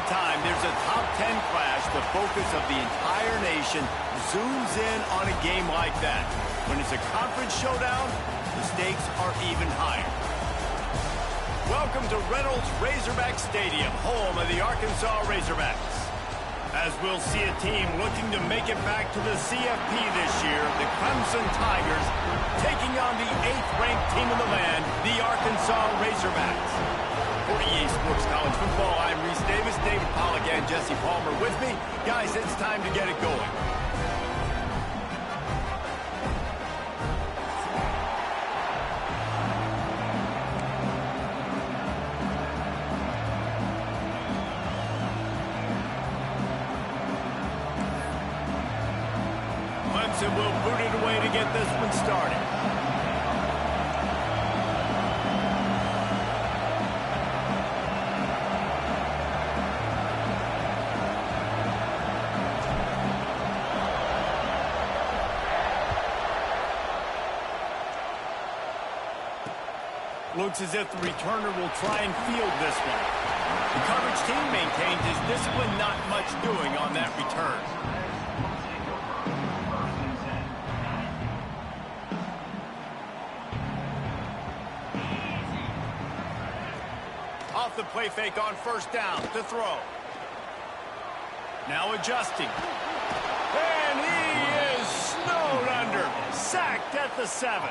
time there's a top 10 clash, the focus of the entire nation zooms in on a game like that. When it's a conference showdown, the stakes are even higher. Welcome to Reynolds Razorback Stadium, home of the Arkansas Razorbacks. As we'll see a team looking to make it back to the CFP this year, the Clemson Tigers taking on the 8th-ranked team in the land, the Arkansas Razorbacks. For EA Sports College Football, I'm Reese Davis, David Pollack, and Jesse Palmer with me. Guys, it's time to get it going. Clemson will boot it away to get this one started. Looks as if the returner will try and field this one. The coverage team maintains his discipline, not much doing on that return. Off the play fake on first down to throw. Now adjusting. And he is snowed under. Sacked at the 7.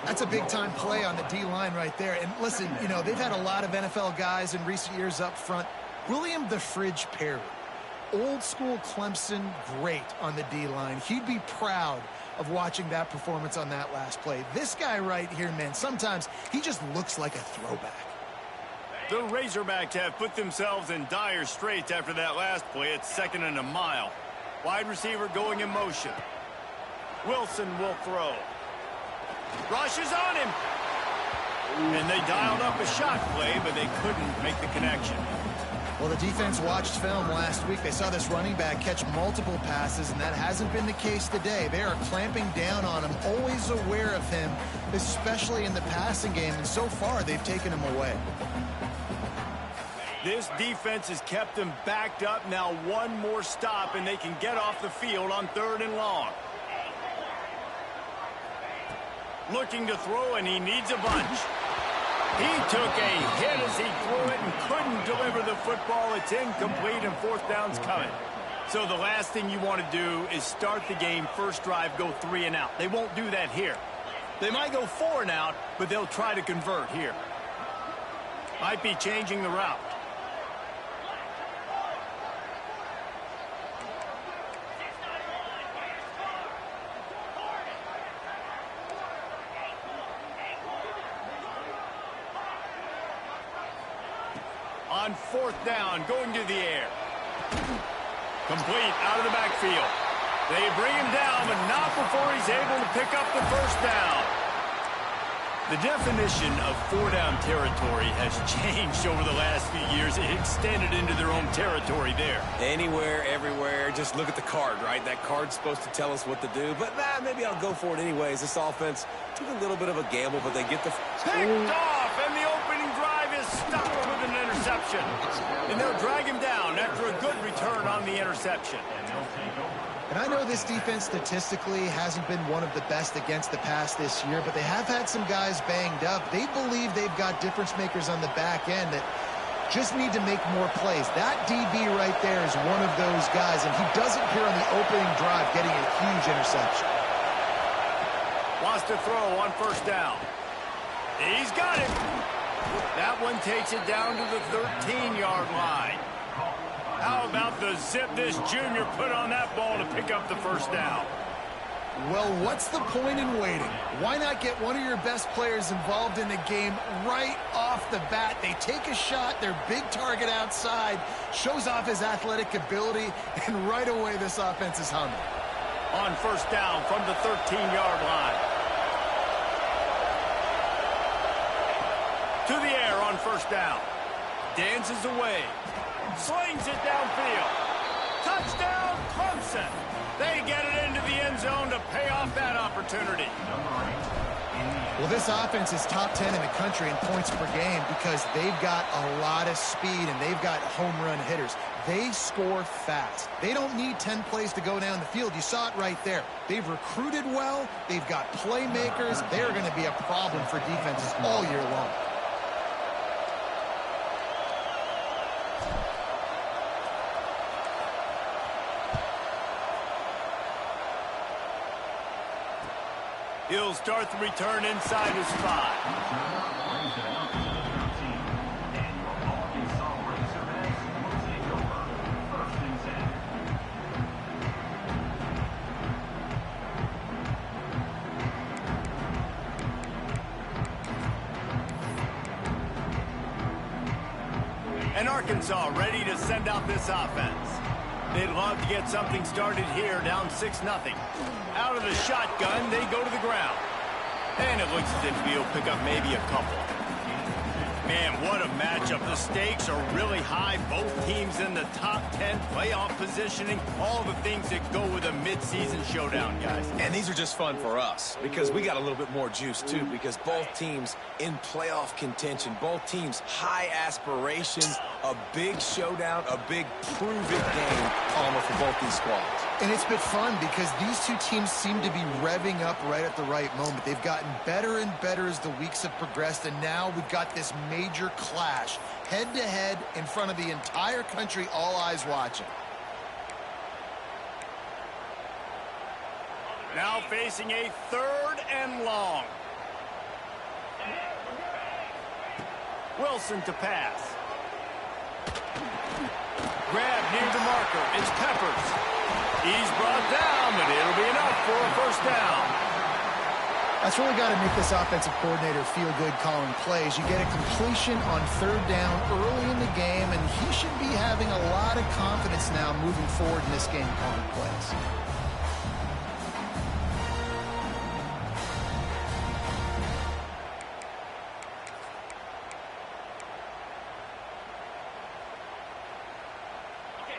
That's a big-time play on the D-line right there. And listen, you know, they've had a lot of NFL guys in recent years up front. William the Fridge Perry, old-school Clemson great on the D-line. He'd be proud of watching that performance on that last play. This guy right here, man, sometimes he just looks like a throwback. The Razorbacks have put themselves in dire straits after that last play. It's 2nd and a mile. Wide receiver going in motion. Wilson will throw. Rushes on him. And they dialed up a shot play, but they couldn't make the connection. Well, the defense watched film last week. They saw this running back catch multiple passes, and that hasn't been the case today. They are clamping down on him, always aware of him, especially in the passing game, and so far they've taken him away. This defense has kept them backed up. Now one more stop, and they can get off the field on 3rd and long. Looking to throw, and he needs a bunch. He took a hit as he threw it and couldn't deliver the football. It's incomplete, and 4th down's coming. So the last thing you want to do is start the game, first drive, go 3 and out. They won't do that here. They might go 4 and out, but they'll try to convert here. Might be changing the route. On 4th down, going to the air. Complete out of the backfield. They bring him down, but not before he's able to pick up the 1st down. The definition of 4-down territory has changed over the last few years. It extended into their own territory there. Anywhere, everywhere, just look at the card, right? That card's supposed to tell us what to do, but maybe I'll go for it anyways. This offense took a little bit of a gamble, but they get the... Picked off, and the opening drive is stopped with an interception. And they'll drag him down after a good return on the interception. And I know this defense statistically hasn't been one of the best against the pass this year, but they have had some guys banged up. They believe they've got difference makers on the back end that just need to make more plays. That DB right there is one of those guys, and he does it here on the opening drive, getting a huge interception. Wants to throw on 1st down. He's got it. That one takes it down to the 13-yard line. How about the zip this junior put on that ball to pick up the 1st down? Well, what's the point in waiting? Why not get one of your best players involved in the game right off the bat? They take a shot, their big target outside, shows off his athletic ability, and right away this offense is humming. On 1st down from the 13-yard line. To the air on 1st down. Dances away. Slings it downfield. Touchdown, Clemson. They get it into the end zone to pay off that opportunity. Well, this offense is top 10 in the country in points per game because they've got a lot of speed and they've got home run hitters. They score fast. They don't need 10 plays to go down the field. You saw it right there. They've recruited well. They've got playmakers. They're going to be a problem for defenses all year long. He'll start the return inside his 5. And Arkansas ready to send out this offense. They'd love to get something started here, down 6-0. Out of the shotgun, they go to the ground. And it looks as if he'll pick up maybe a couple. Man, what a matchup. The stakes are really high. Both teams in the top 10, playoff positioning, all the things that go with a midseason showdown, guys. And these are just fun for us because we got a little bit more juice, too, because both teams in playoff contention, both teams high aspirations, a big showdown, a big prove-it game, Palmer, for both these squads. And it's been fun because these two teams seem to be revving up right at the right moment. They've gotten better and better as the weeks have progressed, and now we've got this major clash, head-to-head in front of the entire country, all eyes watching. Now facing a 3rd and long. Wilson to pass. Grab near the marker. It's Peppers. He's brought down, but it'll be enough for a first down. That's really got to make this offensive coordinator feel good calling plays. You get a completion on 3rd down early in the game, and he should be having a lot of confidence now moving forward in this game calling plays.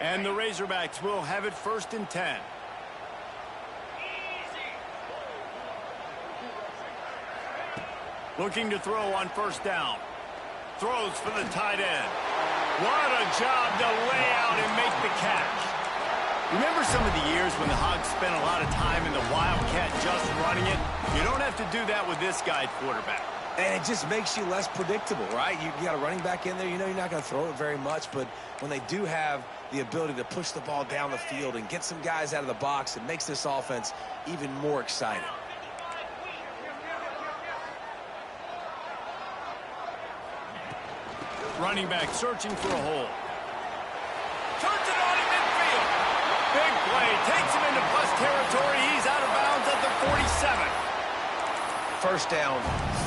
And the Razorbacks will have it 1st and 10. Looking to throw on 1st down. Throws for the tight end. What a job to lay out and make the catch. Remember some of the years when the Hogs spent a lot of time in the Wildcat just running it? You don't have to do that with this guy at quarterback. And it just makes you less predictable, right? You got a running back in there. You know you're not going to throw it very much, but when they do have the ability to push the ball down the field and get some guys out of the box, it makes this offense even more exciting. Running back searching for a hole. Turns it on in midfield. Big play. Takes him into plus territory. He's out of bounds at the 47. First down,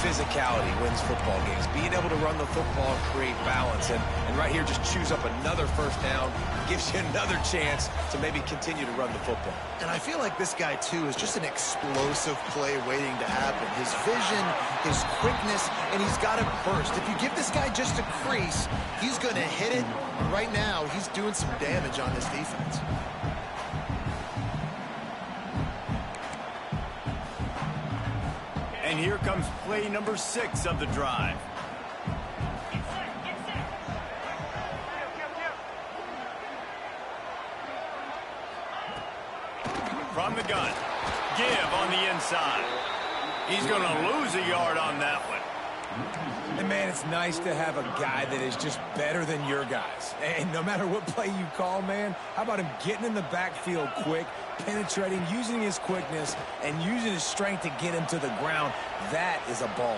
physicality wins football games. Being able to run the football, create balance. And right here, just choose up another first down. Gives you another chance to maybe continue to run the football. And I feel like this guy, too, is just an explosive play waiting to happen. His vision, his quickness, and he's got a burst. If you give this guy just a crease, he's going to hit it. Right now, he's doing some damage on this defense. And here comes play number 6 of the drive. From the gun. Give on the inside. He's going to lose a yard on that one. And, man, it's nice to have a guy that is just better than your guys. And no matter what play you call, man, how about him getting in the backfield quick, penetrating, using his quickness, and using his strength to get him to the ground? That is a baller.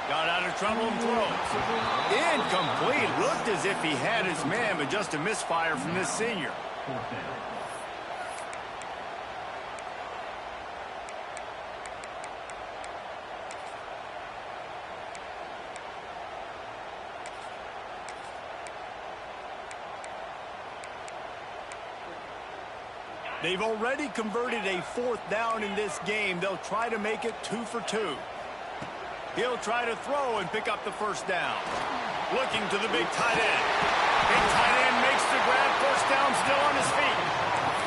Got out of trouble and throws. Incomplete. Looked as if he had his man, but just a misfire from this senior. They've already converted a 4th down in this game. They'll try to make it 2 for 2. He'll try to throw and pick up the first down. Looking to the big tight end. Big tight end makes the grab. First down, still on his feet.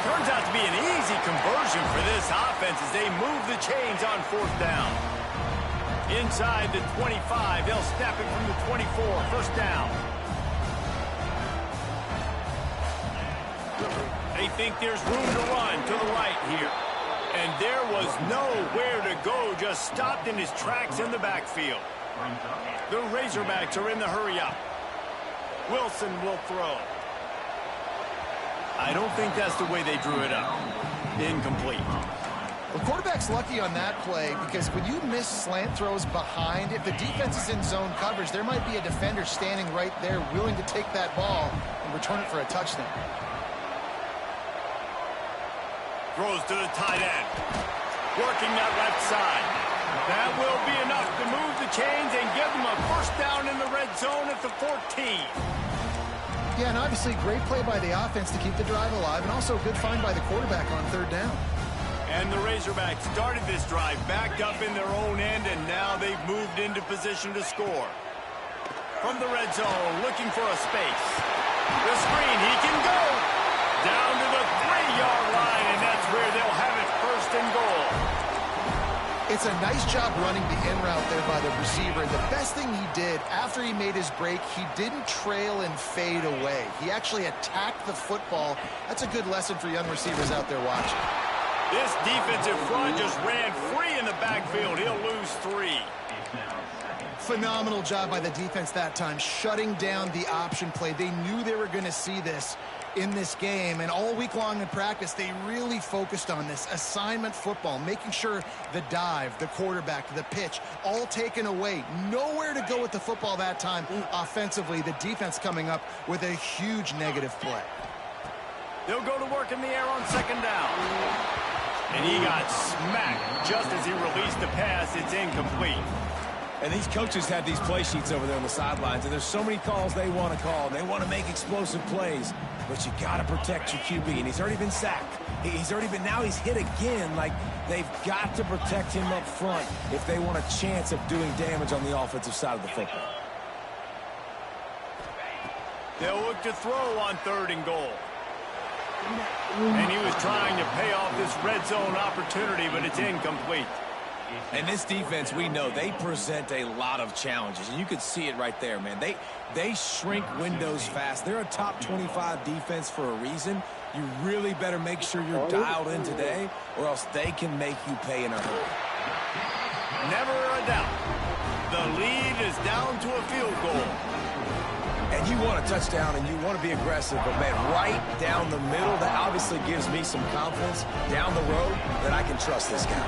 Turns out to be an easy conversion for this offense as they move the chains on 4th down. Inside the 25, they'll snap it from the 24, 1st down. They think there's room to run to the right here. And there was nowhere to go, just stopped in his tracks in the backfield. The Razorbacks are in the hurry-up. Wilson will throw. I don't think that's the way they drew it up. Incomplete. The quarterback's lucky on that play because when you miss slant throws behind, if the defense is in zone coverage, there might be a defender standing right there willing to take that ball and return it for a touchdown. Throws to the tight end. Working that left side. That will be enough to move the chains and give them a 1st down in the red zone at the 14. Yeah, and obviously great play by the offense to keep the drive alive, and also a good find by the quarterback on 3rd down. And the Razorbacks started this drive backed up in their own end, and now they've moved into position to score. From the red zone, looking for a space. The screen, he can go. Down to the 3-yard line, and that's where they'll have it 1st and goal. It's a nice job running the in route there by the receiver. And the best thing he did after he made his break, he didn't trail and fade away. He actually attacked the football. That's a good lesson for young receivers out there watching. This defensive front just ran free in the backfield. He'll lose 3. Phenomenal job by the defense that time, shutting down the option play. They knew they were going to see this in this game, and all week long in practice, they really focused on this assignment football, making sure the dive, the quarterback, the pitch, all taken away. Nowhere to go with the football that time offensively. The defense coming up with a huge negative play. They'll go to work in the air on 2nd down. And he got smacked just as he released the pass. It's incomplete. And these coaches have these play sheets over there on the sidelines, and there's so many calls they want to call. They want to make explosive plays, but you got to protect your QB, and he's already been sacked. Now he's hit again. Like, they've got to protect him up front if they want a chance of doing damage on the offensive side of the football. They'll look to throw on 3rd and goal. And he was trying to pay off this red zone opportunity, but it's incomplete. And this defense, we know, they present a lot of challenges. And you can see it right there, man. They shrink windows fast. They're a top 25 defense for a reason. You really better make sure you're dialed in today, or else they can make you pay in a hurry. Never a doubt. The lead is down to a field goal. And you want a touchdown and you want to be aggressive, but, man, right down the middle, that obviously gives me some confidence down the road that I can trust this guy.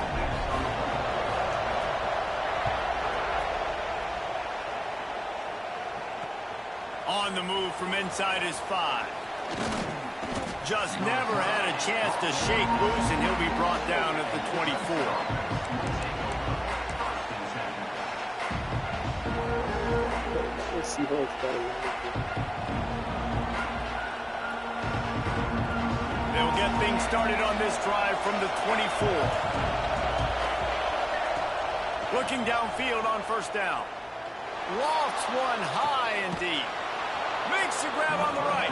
On the move from inside his 5. Just never had a chance to shake loose, and he'll be brought down at the 24. They'll get things started on this drive from the 24. Looking downfield on 1st down. Lofts one high and deep. Makes the grab on the right.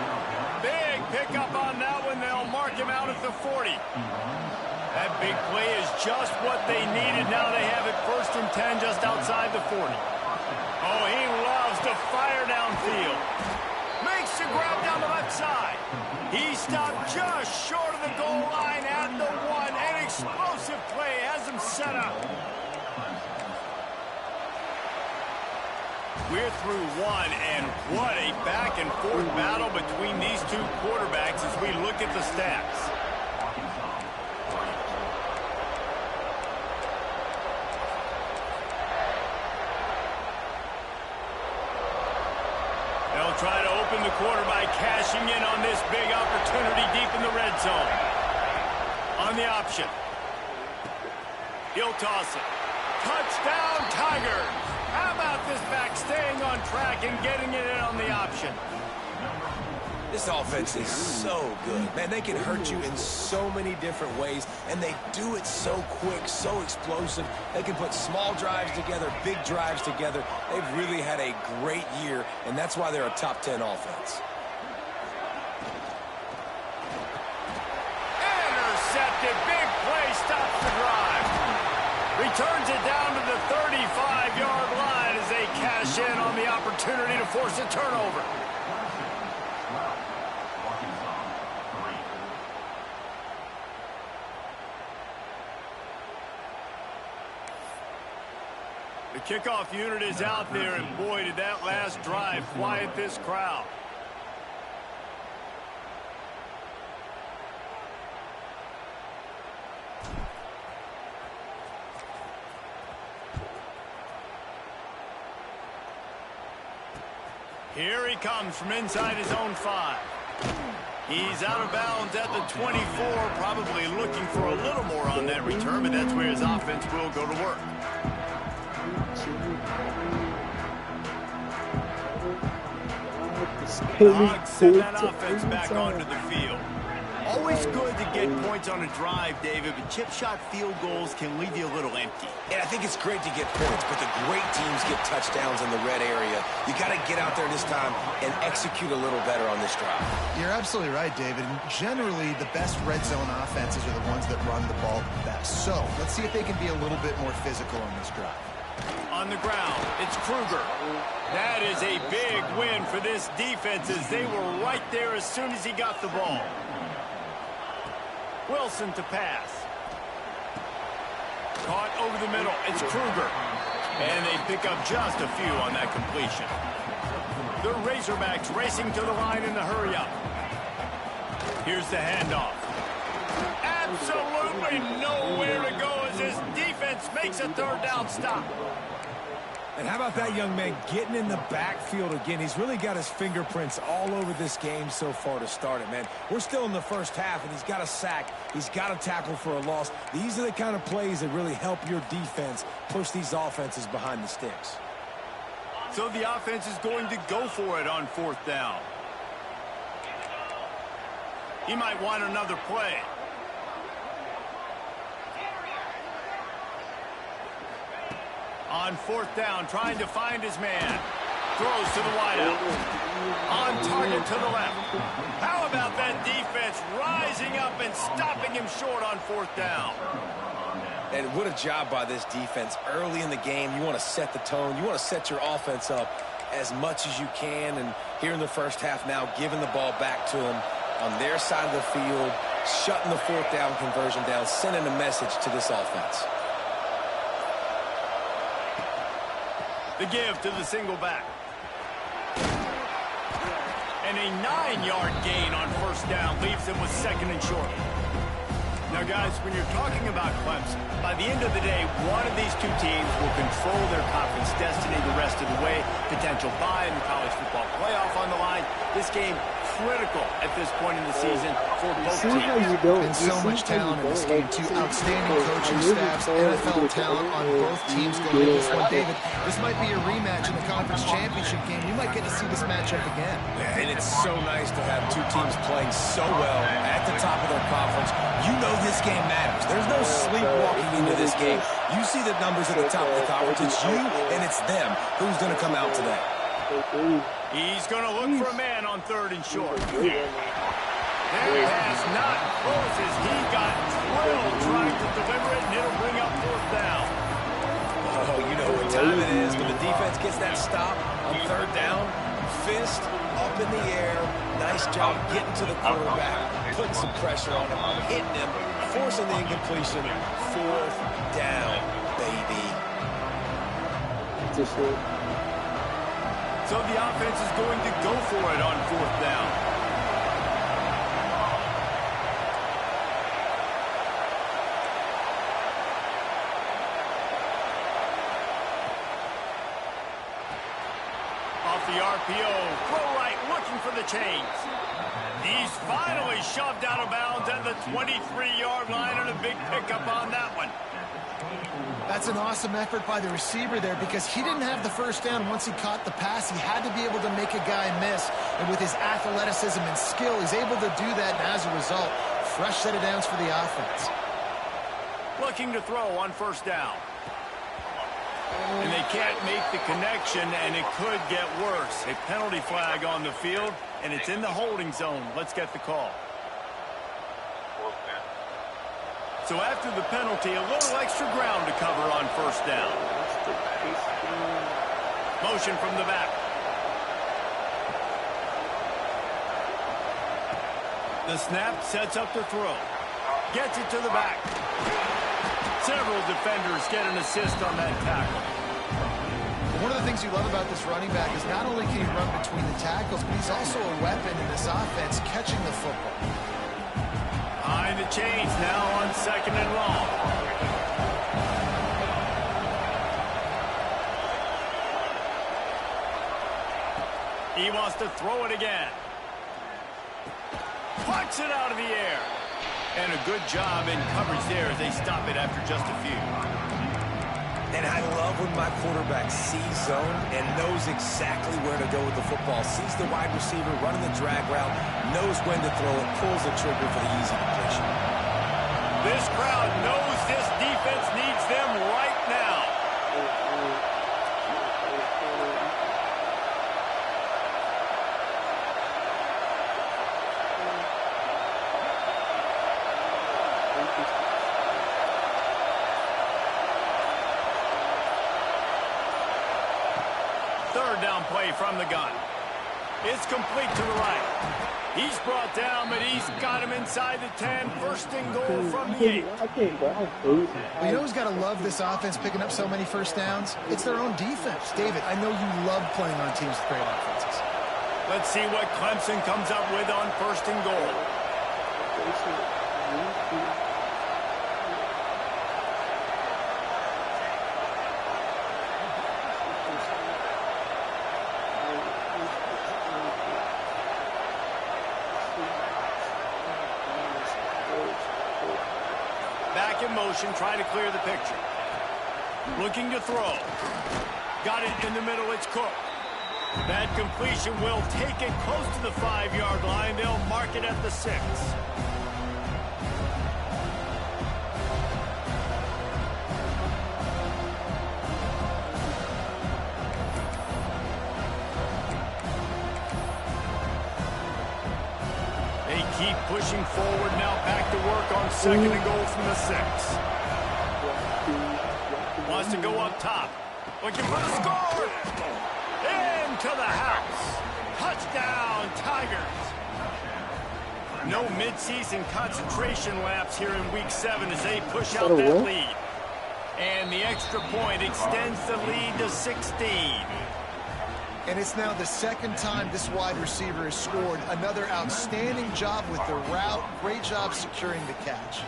Big pickup on that one. They'll mark him out at the 40. That big play is just what they needed. Now they have it 1st and 10 just outside the 40. Oh, he loves to fire downfield. Makes the grab down the left side. He stopped just short of the goal line at the 1. An explosive play has him set up. We're through 1, and what a back-and-forth battle between these two quarterbacks as we look at the stats. They'll try to open the quarter by cashing in on this big opportunity deep in the red zone. On the option. He'll toss it. Touchdown, Tigers! How about this back staying on track and getting it in on the option? This offense is so good. Man, they can hurt you in so many different ways, and they do it so quick, so explosive. They can put small drives together, big drives together. They've really had a great year, and that's why they're a top 10 offense. turns it down to the 35-yard line as they cash in on the opportunity to force a turnover. The kickoff unit is out there, and boy, did that last drive quiet this crowd. Here he comes from inside his own 5. He's out of bounds at the 24, probably looking for a little more on that return, but that's where his offense will go to work. Dogs send that offense back onto the field. Always good to get points on a drive, David, but chip shot field goals can leave you a little empty. And I think it's great to get points, but the great teams get touchdowns in the red area. You got to get out there this time and execute a little better on this drive. You're absolutely right, David. And generally, the best red zone offenses are the ones that run the ball the best. So let's see if they can be a little bit more physical on this drive. On the ground, it's Kruger. That is a big win for this defense as they were right there as soon as he got the ball. Wilson to pass. Caught over the middle. It's Kruger. And they pick up just a few on that completion. The Razorbacks racing to the line in the hurry-up. Here's the handoff. Absolutely nowhere to go as this defense makes a third down stop. And how about that young man getting in the backfield again? He's really got his fingerprints all over this game so far to start it, man. We're still in the first half, and he's got a sack. He's got a tackle for a loss. These are the kind of plays that really help your defense push these offenses behind the sticks. So the offense is going to go for it on 4th down. He might want another play. On 4th down, trying to find his man. Throws to the wideout. On target to the left. How about that defense rising up and stopping him short on 4th down? And what a job by this defense. Early in the game, you want to set the tone. You want to set your offense up as much as you can. And here in the first half now, giving the ball back to them on their side of the field, shutting the 4th down conversion down, sending a message to this offense. The give to the single back. And a 9-yard gain on 1st down leaves him with 2nd and short. Now, guys, when you're talking about Clemson, by the end of the day, one of these two teams will control their conference destiny the rest of the way. Potential bye in the college football playoff on the line. This game critical at this point in the season for both teams. And so much talent in this game, too. Outstanding coaching staffs, NFL talent on both teams going into this one. David, this might be a rematch in the conference championship game. You might get to see this matchup again. And it's so nice to have two teams playing so well at the top of their conference. You know this game matters. There's no sleepwalking into this game. You see the numbers at the top of the conference. It's you and it's them. Who's going to come out today? He's going to look for a man on 3rd and short. Their pass not close as he got drilled trying to deliver it, and it'll bring up 4th down. Oh, you know what time it is when the defense gets that stop on 3rd down. Fist up in the air. Nice job getting to the quarterback, putting some pressure on him, hitting him, forcing the incompletion. 4th down, baby. So the offense is going to go for it on 4th down. Off the RPO, throw right, looking for the chains. He's finally shoved out of bounds at the 23-yard line, and a big pickup on that one. That's an awesome effort by the receiver there because he didn't have the 1st down once he caught the pass. He had to be able to make a guy miss. And with his athleticism and skill, he's able to do that. And as a result, fresh set of downs for the offense. Looking to throw on 1st down. And they can't make the connection, and it could get worse. A penalty flag on the field, and it's in the holding zone. Let's get the call. So after the penalty, a little extra ground to cover on first down. Motion from the back. The snap sets up the throw. Gets it to the back. Several defenders get an assist on that tackle. One of the things you love about this running back is not only can he run between the tackles, but he's also a weapon in this offense catching the football. Behind the chains now on 2nd and long. He wants to throw it again. Plucks it out of the air. And a good job in coverage there as they stop it after just a few. And I love when my quarterback sees zone and knows exactly where to go with the football. Sees the wide receiver running the drag route, knows when to throw it, pulls the trigger for the easy completion. This crowd knows this defense needs them right now. Third down play from the gun. It's complete to the right. He's brought down, but he's got him inside the 10. First and goal from the 8. Well, you know who's got to love this offense picking up so many first downs? It's their own defense. David, I know you love playing on teams with great offenses. Let's see what Clemson comes up with on first and goal. Back in motion, trying to clear the picture. Looking to throw. Got it in the middle, it's Cook. That completion will take it close to the 5-yard line. They'll mark it at the 6. They keep pushing forward now, back to work on 2nd and goal from the 6. Wants to go up top. Looking for the score. Into the house. Touchdown, Tigers. No midseason concentration lapse here in Week 7 as they push out that lead. And the extra point extends the lead to 16. And it's now the second time this wide receiver has scored. Another outstanding job with the route. Great job securing the catch.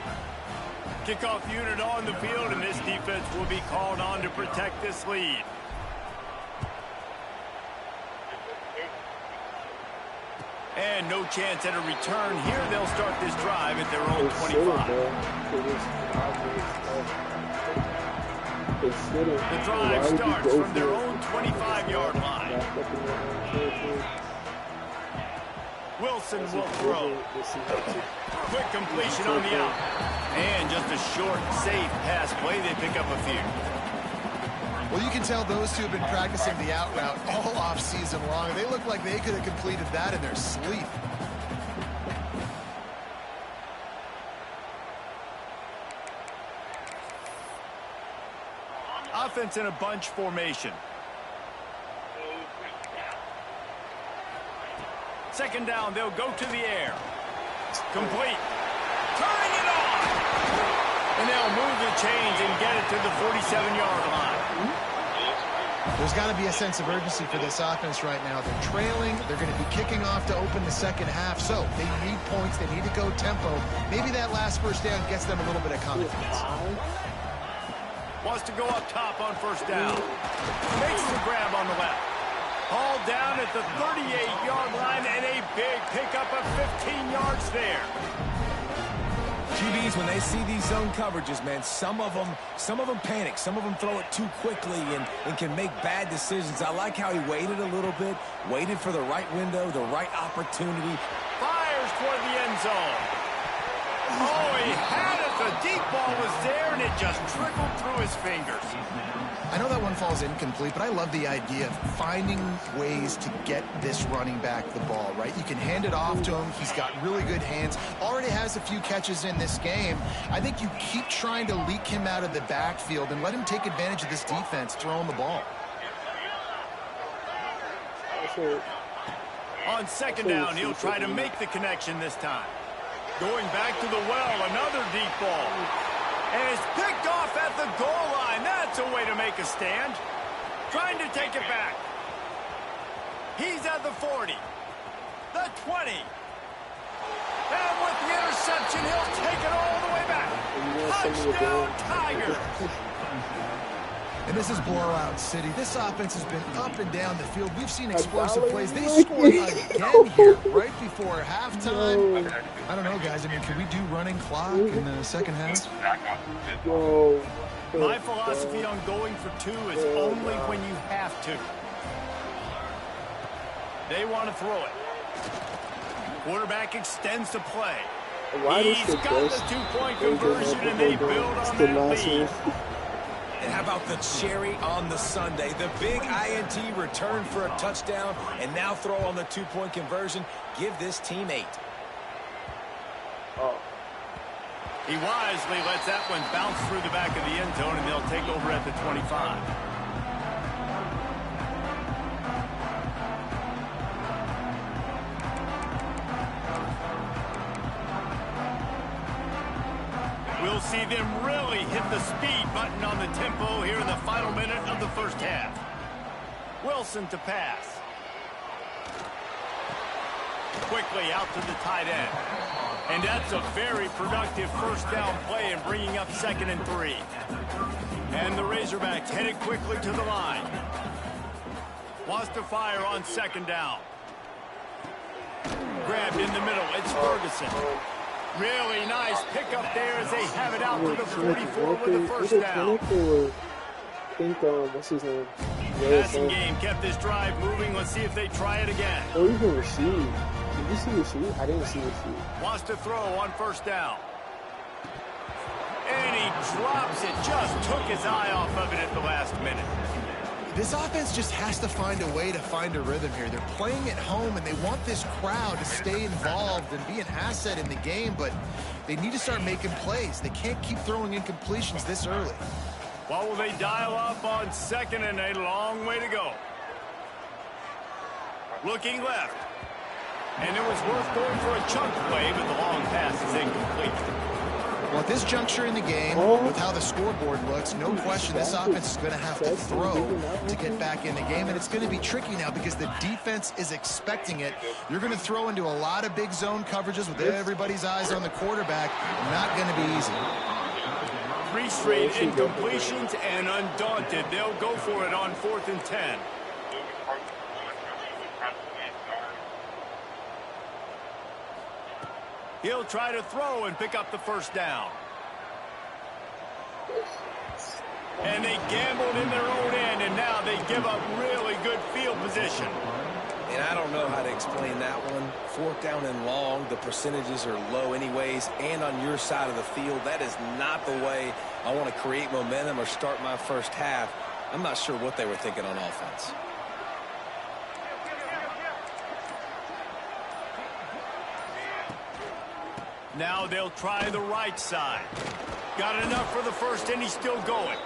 Kickoff unit on the field, and this defense will be called on to protect this lead. And no chance at a return here. They'll start this drive at their own 25. The drive starts from their own 25-yard line. Wilson will throw. Quick completion on the out. And just a short, safe pass play. They pick up a few. Well, you can tell those two have been practicing the out route all off-season long. They look like they could have completed that in their sleep. Offense in a bunch formation. Second down, they'll go to the air. Complete. Turning it on. And they'll move the chains and get it to the 47-yard line. There's got to be a sense of urgency for this offense right now. They're trailing. They're going to be kicking off to open the second half. So they need points. They need to go tempo. Maybe that last first down gets them a little bit of confidence. Wants to go up top on first down. Makes the grab on the left. Hauled down at the 38-yard line, and a big pickup of 15 yards there. QBs, when they see these zone coverages, man, some of them panic. Some of them throw it too quickly and can make bad decisions. I like how he waited a little bit, waited for the right window, the right opportunity. Fires toward the end zone. Oh, he had it. The deep ball was there, and it just trickled through his fingers. I know that one falls incomplete, but I love the idea of finding ways to get this running back the ball, right? You can hand it off to him. He's got really good hands. Already has a few catches in this game. I think you keep trying to leak him out of the backfield and let him take advantage of this defense throwing the ball. On second down, he'll try to make the connection this time. Going back to the well, another deep ball. And it's picked off at the goal line. That's a way to make a stand. Trying to take it back. He's at the 40. The 20. And with the interception, he'll take it all the way back. Touchdown, Tigers. And this is blowout city. This offense has been up and down the field. We've seen explosive plays. They scored again here right before halftime. I don't know, guys. I mean, can we do running clock in the second half? My philosophy on going for two is only when you have to. They want to throw it. Quarterback extends the play. He's got the two-point conversion, and they build on that lead. And how about the cherry on the sundae? The big INT return for a touchdown, and now throw on the two-point conversion. Give this team 8. He wisely lets that one bounce through the back of the end zone, and they'll take over at the 25. We'll see them really hit the speed button on the tempo here in the final minute of the first half. Wilson to pass. Quickly out to the tight end. And that's a very productive first down play in bringing up 2nd and 3. And the Razorbacks headed quickly to the line. Wants to fire on 2nd down. Grabbed in the middle. It's Ferguson. Really nice pickup there as they have it out to the 44 with the first down. What's his name? Passing game kept this drive moving. Let's see if they try it again. Oh, you can receive. Did you see receive? I didn't see receive. Wants to throw on first down. And he drops it. Just took his eye off of it at the last minute. This offense just has to find a way to find a rhythm here. They're playing at home, and they want this crowd to stay involved and be an asset in the game, but they need to start making plays. They can't keep throwing incompletions this early. What will they dial up on 2nd and a long way to go? Looking left. And it was worth going for a chunk play, but the long pass is incomplete. Well, at this juncture in the game, with how the scoreboard looks, no question this offense is going to have to throw to get back in the game, and it's going to be tricky now because the defense is expecting it. You're going to throw into a lot of big zone coverages with everybody's eyes on the quarterback. Not going to be easy. 3 straight incompletions, and undaunted, they'll go for it on 4th and 10. He'll try to throw and pick up the first down. And they gambled in their own end, and now they give up really good field position. And I don't know how to explain that one. 4th down and long, the percentages are low anyways, and on your side of the field, that is not the way I want to create momentum or start my first half. I'm not sure what they were thinking on offense. Now they'll try the right side. Got enough for the first, and he's still going.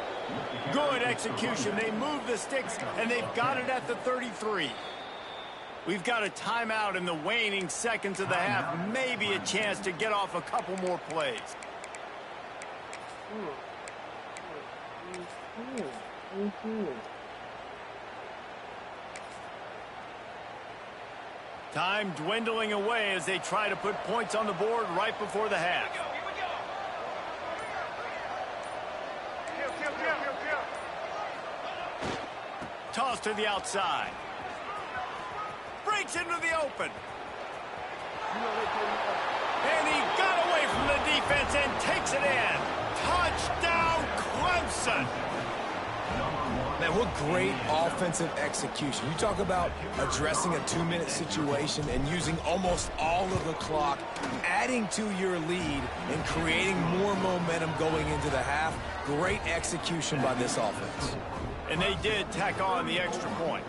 Good execution. They move the sticks, and they've got it at the 33. We've got a timeout in the waning seconds of the half. Maybe a chance to get off a couple more plays. Time dwindling away as they try to put points on the board right before the half. Toss to the outside. Breaks into the open. And he got away from the defense and takes it in. Touchdown, Clemson. Man, what great offensive execution. You talk about addressing a 2-minute situation and using almost all of the clock, adding to your lead and creating more momentum going into the half. Great execution by this offense. And they did tack on the extra point.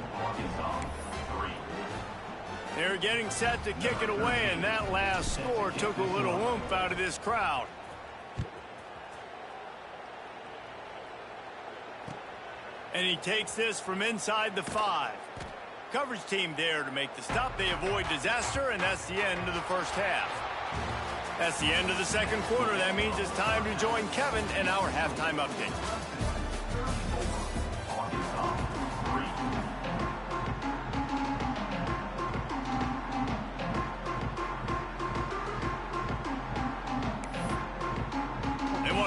They're getting set to kick it away, and that last score took a little oomph out of this crowd. And he takes this from inside the 5. Coverage team there to make the stop. They avoid disaster, and that's the end of the first half. That's the end of the second quarter. That means it's time to join Kevin in our halftime update.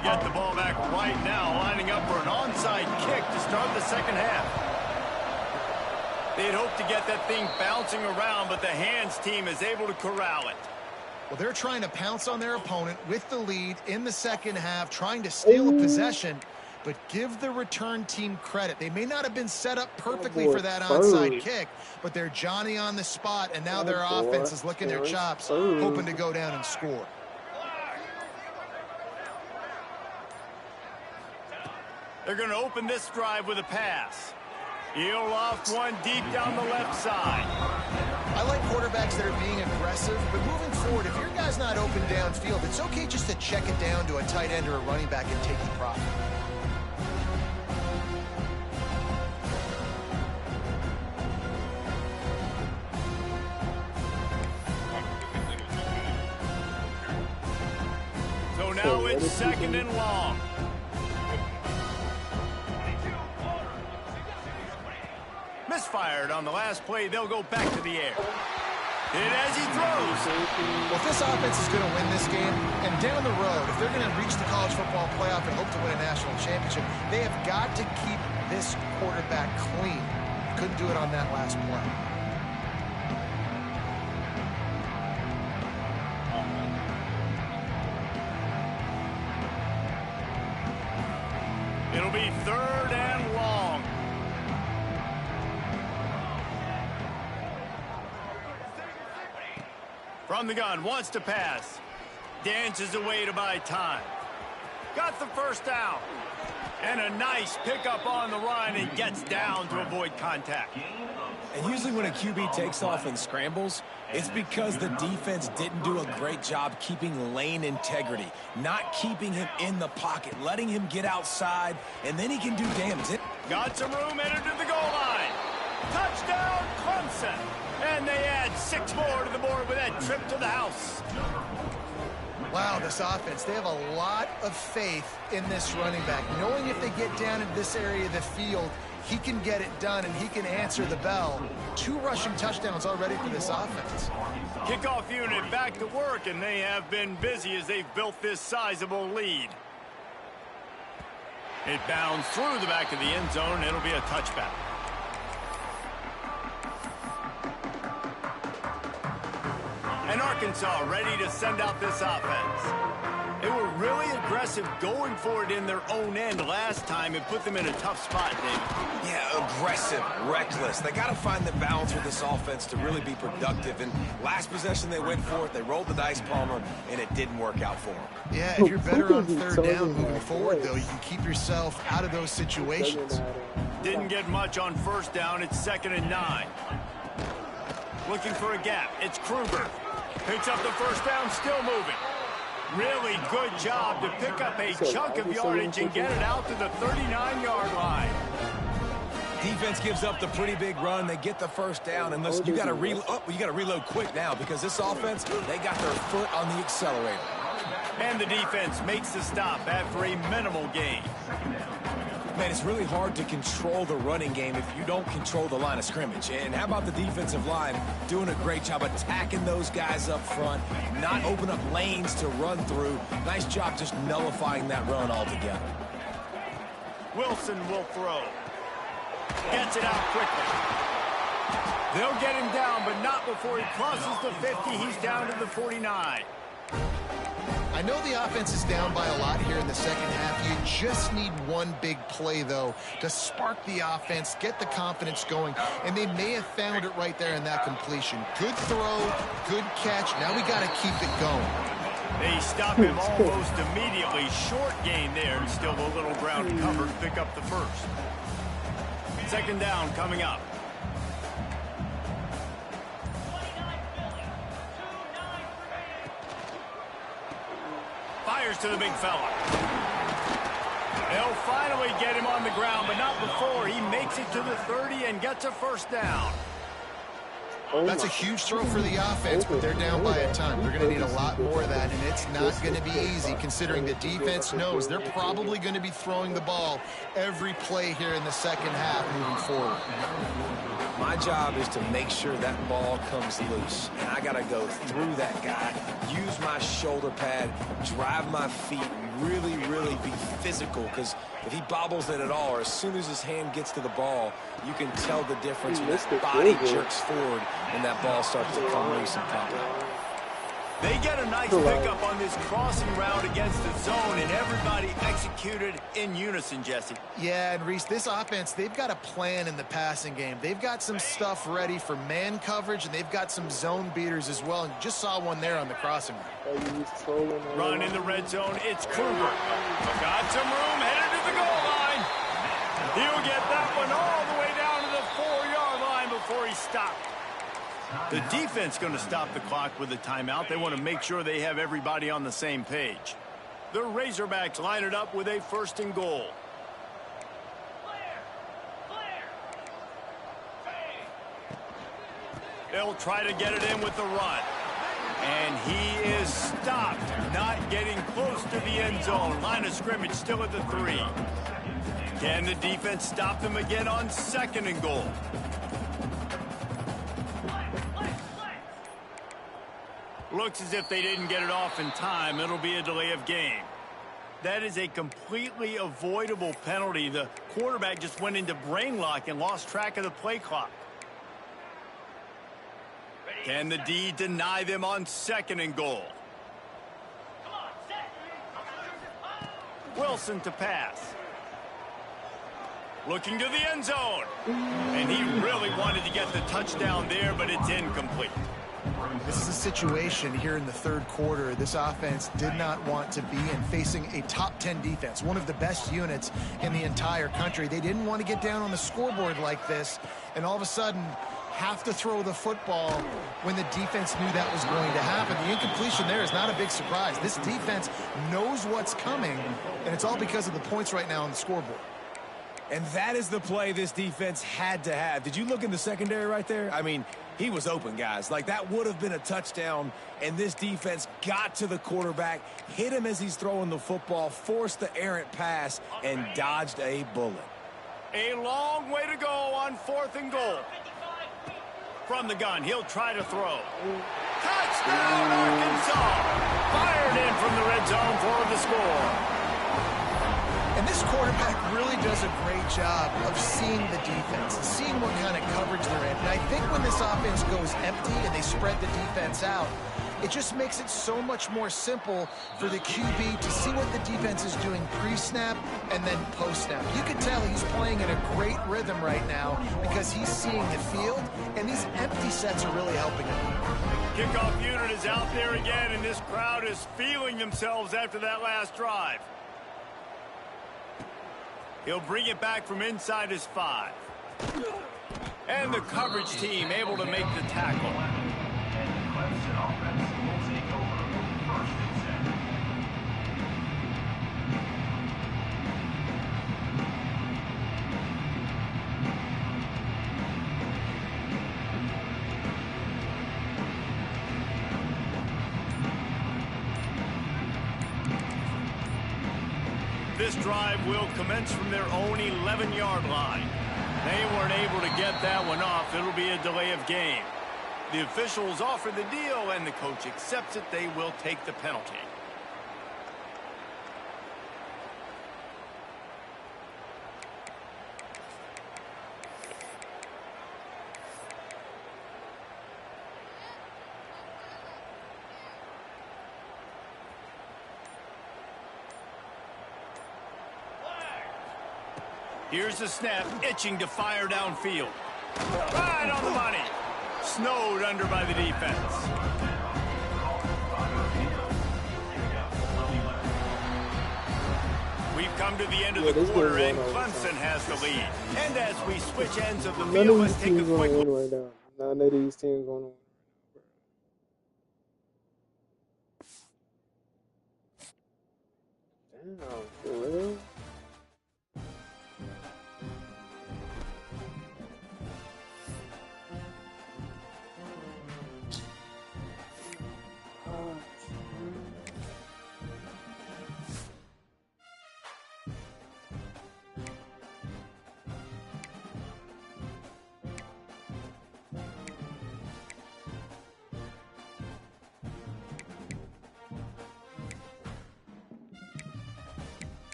Get the ball back right now, lining up for an onside kick to start the second half. They'd hoped to get that thing bouncing around, but the hands team is able to corral it. Well, they're trying to pounce on their opponent with the lead in the second half, trying to steal a possession, but give the return team credit. They may not have been set up perfectly for that onside kick, but they're Johnny on the spot, and now their offense is licking their chops, hoping to go down and score. They're going to open this drive with a pass. He'll loft one deep down the left side. I like quarterbacks that are being aggressive, but moving forward, if your guy's not open downfield, it's okay just to check it down to a tight end or a running back and take the profit. So now it's second and long. Misfired on the last play. They'll go back to the air. And as he throws. Well, if this offense is going to win this game, and down the road, if they're going to reach the college football playoff and hope to win a national championship, they have got to keep this quarterback clean. Couldn't do it on that last play. It'll be third and long. From the gun, wants to pass. Dances away to buy time. Got the first down. And a nice pickup on the run and gets down to avoid contact. And usually when a QB takes off and scrambles, it's because the defense didn't do a great job keeping lane integrity, not keeping him in the pocket, letting him get outside, and then he can do damage. Got some room, headed to the goal line. Touchdown, Clemson. And they add 6 more to the board with that trip to the house. Wow, this offense, they have a lot of faith in this running back. Knowing if they get down in this area of the field, he can get it done and he can answer the bell. 2 rushing touchdowns already for this offense. Kickoff unit back to work, and they have been busy as they've built this sizable lead. It bounds through the back of the end zone. It'll be a touchback. And Arkansas ready to send out this offense. They were really aggressive going for it in their own end last time and put them in a tough spot, David. Yeah, aggressive, reckless. They got to find the balance with this offense to really be productive. And last possession they went for it, they rolled the dice, Palmer, and it didn't work out for them. Yeah, if you're better on third down moving forward, though, you can keep yourself out of those situations. Didn't get much on first down. It's 2nd and 9. Looking for a gap. It's Kruger. Picks up the first down, still moving. Really good job to pick up a chunk of yardage and get it out to the 39-yard line. Defense gives up the pretty big run. They get the first down, and listen, you got to reload quick now because this offense, they got their foot on the accelerator. And the defense makes the stop after a minimal gain. Man, it's really hard to control the running game if you don't control the line of scrimmage. And how about the defensive line doing a great job attacking those guys up front, not open up lanes to run through. Nice job just nullifying that run altogether. Wilson will throw. Gets it out quickly. They'll get him down, but not before he crosses the 50. He's down to the 49. I I know the offense is down by a lot here in the second half. You just need one big play, though, to spark the offense, get the confidence going, and they may have found it right there in that completion. Good throw, good catch. Now we got to keep it going. They stop him almost immediately. Short gain there. Still a little ground to cover to pick up the first. Second down coming up. Fires to the big fella. They'll finally get him on the ground, but not before he makes it to the 30 and gets a first down. That's a huge throw for the offense, but they're down by a ton. They're going to need a lot more of that, and it's not going to be easy considering the defense knows they're probably going to be throwing the ball every play here in the second half moving forward. My job is to make sure that ball comes loose, and I got to go through that guy, use my shoulder pad, drive my feet, and really be physical, because if he bobbles it at all, or as soon as his hand gets to the ball, you can tell the difference when that body jerks forward and that ball starts to come loose and pop out. They get a nice pickup on this crossing route against the zone, and everybody executed in unison, Jesse. Yeah, and Reese, this offense, they've got a plan in the passing game. They've got some stuff ready for man coverage, and they've got some zone beaters as well, and you just saw one there on the crossing route. Run in the red zone, it's Kruger. Got some room, headed to the goal line. He'll get that one all the way down to the 4-yard line before he stopped. The defense going to stop the clock with a timeout. They want to make sure they have everybody on the same page. The Razorbacks line it up with a 1st and goal. They'll try to get it in with the run. And he is stopped, not getting close to the end zone. Line of scrimmage still at the 3. Can the defense stop them again on 2nd and goal? Looks as if they didn't get it off in time. It'll be a delay of game. That is a completely avoidable penalty. The quarterback just went into brain lock and lost track of the play clock. Can the D deny them on 2nd and goal? Wilson to pass. Looking to the end zone. And he really wanted to get the touchdown there, but it's incomplete. This is a situation here in the 3rd quarter. This offense did not want to be in, facing a top 10 defense, one of the best units in the entire country. They didn't want to get down on the scoreboard like this, and all of a sudden have to throw the football when the defense knew that was going to happen. The incompletion there is not a big surprise. This defense knows what's coming, and it's all because of the points right now on the scoreboard. And that is the play this defense had to have. Did you look in the secondary right there? I mean, he was open, guys. Like, that would have been a touchdown, and this defense got to the quarterback, hit him as he's throwing the football, forced the errant pass, and dodged a bullet. A long way to go on 4th and goal. From the gun, he'll try to throw. Touchdown, Arkansas! Fired in from the red zone for the score. And this quarterback really does a great job of seeing the defense, seeing what kind of coverage they're in. And I think when this offense goes empty and they spread the defense out, it just makes it so much more simple for the QB to see what the defense is doing pre-snap and then post-snap. You can tell he's playing in a great rhythm right now because he's seeing the field, and these empty sets are really helping him. Kickoff unit is out there again, and this crowd is feeling themselves after that last drive. He'll bring it back from inside his 5. And the coverage team able to make the tackle. This drive will commence from their own 11-yard line. They weren't able to get that one off. It'll be a delay of game. The officials offer the deal, and the coach accepts it. They will take the penalty. Here's the snap, itching to fire downfield. Right on the money. Snowed under by the defense. We've come to the end of the quarter, and Clemson has the lead. And as we switch ends of the field, let's take a quick look. Right now. None of these teams going to win. Damn, for real?